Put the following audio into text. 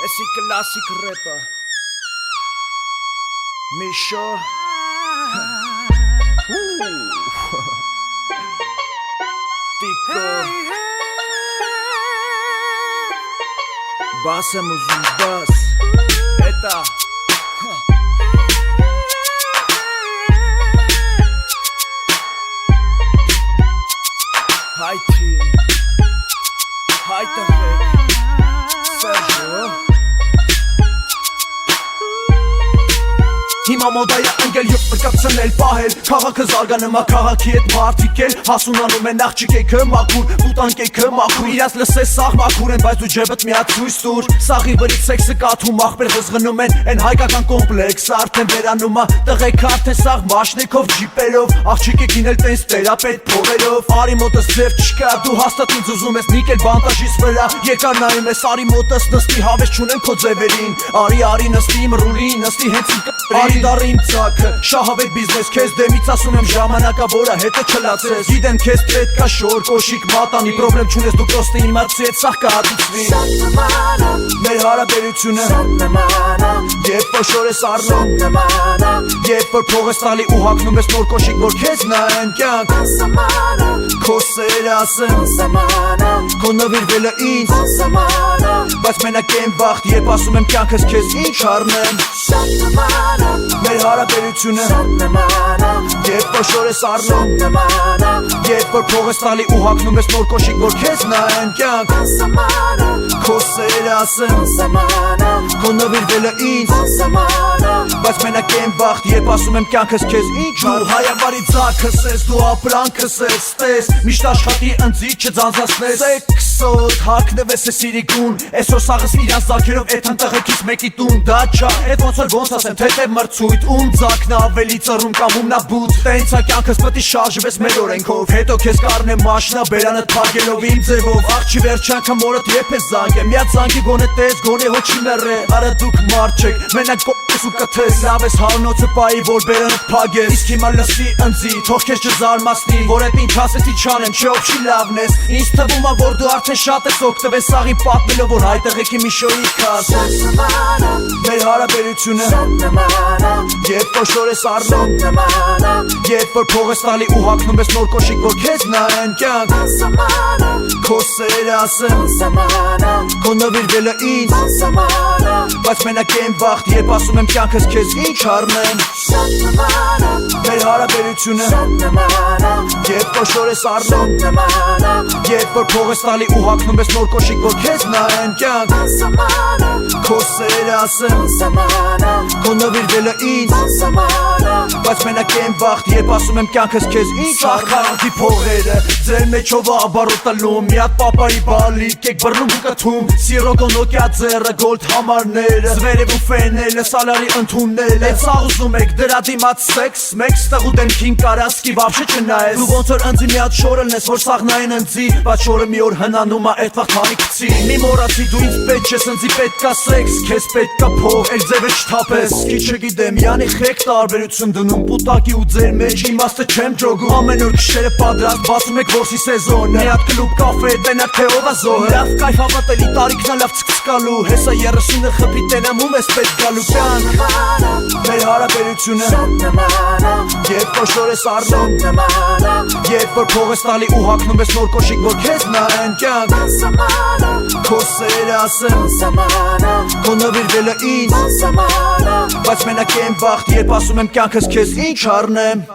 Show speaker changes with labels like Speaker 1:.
Speaker 1: Էսի կլասիկ ռեպը Միշո Տիկո Բաս եմ ուզում բաս Էտա Հայ թին Հայ տղեկ Սերջո Հիմա մոդայա ընկել և պրկացնել պահել Քաղաքը զարգանումա քաղաքի հետ մարդիկ էլ Հասունանում են աղջիկ էիքը մաքուր Պուտանք էիքը մաքուր Իրաց լսես սաղ մաքուր են Բայց ու ջեբըտ միատ ցույց տուր Սաղի վրից սեքսը կաթում աղբեր ղզղնում են Են հայկական կոմպլեքսը արդեն վերանումա Տղեքը արդեն սաղ մաշնեքով ջիպերով Աղջիկ է գինել տենց տերապետ փողերով Արի մոտս ձև չկա Դու հաստատ ինձ ուզում ես նիկել բանտաժիս վրա Երկար նայում ես արի մոտս նստի Հավես չունեմ քո ձևերին Արի նստի մրուլի նստի հենց իմ Դարի իմ ծակը, շահավետ բիզնես Քեզ դեմից ասում եմ ժամանակա որը հետը չլացես Գիտեմ քեզ պետք է շոր, կոշիկ մատանի Պրոբլեմ չունես դու պրոստը իմացի հետ սաղ կհատուցվի Շատ նման է Մեր հարաբերությունը Շատ նման է Երբ որ շոր ես առնում Շատ նման է Երբ որ փող ես տալի ու հագնում ես նոր կոշիկ որ քեզ նայեն կյանք Անսաման է Քո սերը ասեմ Անսաման է Քո նվիրվելը ինձ Անսաման է Բայց մենակ եմ վախտ երբ ասում եմ կյանքս քեզ ինչ առնեմ Շատ նման է Մեր հարաբերությունը Շատ նման է Երբ որ շոր ես առնում Շատ նման է Երբ որ փող ես տալի ու հագնում ես նոր կոշիկ որ քեզ նայեն կյանք Անսաման է Քո սերը ասեմ Անսաման է Քո նվիրվելը ինձ Անսաման է Բայց մենակ եմ վախտ երբ ասում եմ կյանքս քեզ ինչ Դու հայավարի ձակս ես դու ապրանքս ես Տես միշտ աշխատի ընձի չձանձացնես Սեքսոտ հարկնվես ես իրիկուն Այսօր սաղս իրանց ձակերով էթան տղեկից մեկի տուն Դա չա էդ ոնց ասեմ թեթև մրցույթ Ում ձակն ավելի ծռում կամ ումնա բութ Տենց ա կյանքս պտի շարժվես մեր օրենքով Հետո քեզ կարնեմ մաշնա բերանդ պագելով իմ ձևով Աղջի վերջանքը մորդ եփ ես զանգեմ Միատ զանգի գոնե տես գոնե հո չի մեռե Արա դուք մարդ չեք մենակ կոպես ու կթես Լավ ես հարնոցը պայի որ բերանդ պագես Իսկ հիմա լսի ընձի թող քեզ չզարմացնի Որ էդ ինչ ասեցի չանեմ չէ ով չի լավն ես Ինձ թվում ա որ դու արդեն շատ ես օգտվես Սաղի պատմելով որ հայ տղեկի Միշոյի քասես Մեր հարաբերությունը Շատ նման է Երբ որ շոր ես առնում Շատ նման է Երբ որ փող ես տալի ու հագնում ես նոր կոշիկ որ քեզ նայեն կյանք Անսաման է Քո սերը ասեմ Անսաման է Քո նվիրվելը ինձ Անսաման է Բայց մենակ եմ վախտ երբ ասում եմ կյանքս քեզ ինչ առնեմ Շատ նման է Մեր հարաբերությունը Շատ նման է Երբ որ շոր ես առնում Շատ նման է Երբ որ փող ես տալի ու հագնում ես նոր կոշիկ որ քեզ նայեն կյանք Անսաման է Քո սերը ասեմ Անսաման է Քո նվիրվելը ինձ Անսաման է Բայց մենակ եմ վախտ երբ ասում եմ կյանքս քեզ ինչ առնեմ փողերը Ձեր մեջով աբարոտալում Միատ պապայի բալիկ եք բռնում ու կթում Սիրոկո նոկյա ձերը գոլդ համարները Զվերև ու ֆեները սալարի ընդունները Էդ սաղ ուզում եք դրա դիմաց սեքս Մեկ ստեղ ու դեմքին կարասկի վավշը չնայես Դու ոնց որ ընձի միատ շորելն ես որ սաղ նային ընձի Բայց շորը մի օր հնանում ա էդ վաղ համի կցի Մի մորացի դու ինձ պետք չես ընձի պետք կա սեքս Քեզ պետք կա փող էլ ձևը չթապես Քի չգիտեմ յանի խեք տարբերություն դնում Պուտակի ու ձեր մեջ իմաստը չեմ ջոգում Ամեն օր գիշերը պատրաստ բացում եք որսի սեզոնը Մի հատ կլուբ կաֆե տենակ թե ով ա զոհը Լավ կայֆ հավատելի տարիքն ա լավ ցկցկալու Հեսա 30-ը խփի տենամ ում ես պետք գալու կյանք Մեր հարաբերությունը Շատ նման է Երբ որ շոր ես առնում Շատ նման է Երբ որ փող ես տալի ու հագնում ես նոր կոշիկ որ քեզ նայեն կյանք Անսաման է Քո սերը ասեմ Անսաման է Քո նվիրվելը ինձ Անսաման է Բայց մենակ եմ վախտ երբ ասում եմ կյանքս քեզ ինչ առնեմ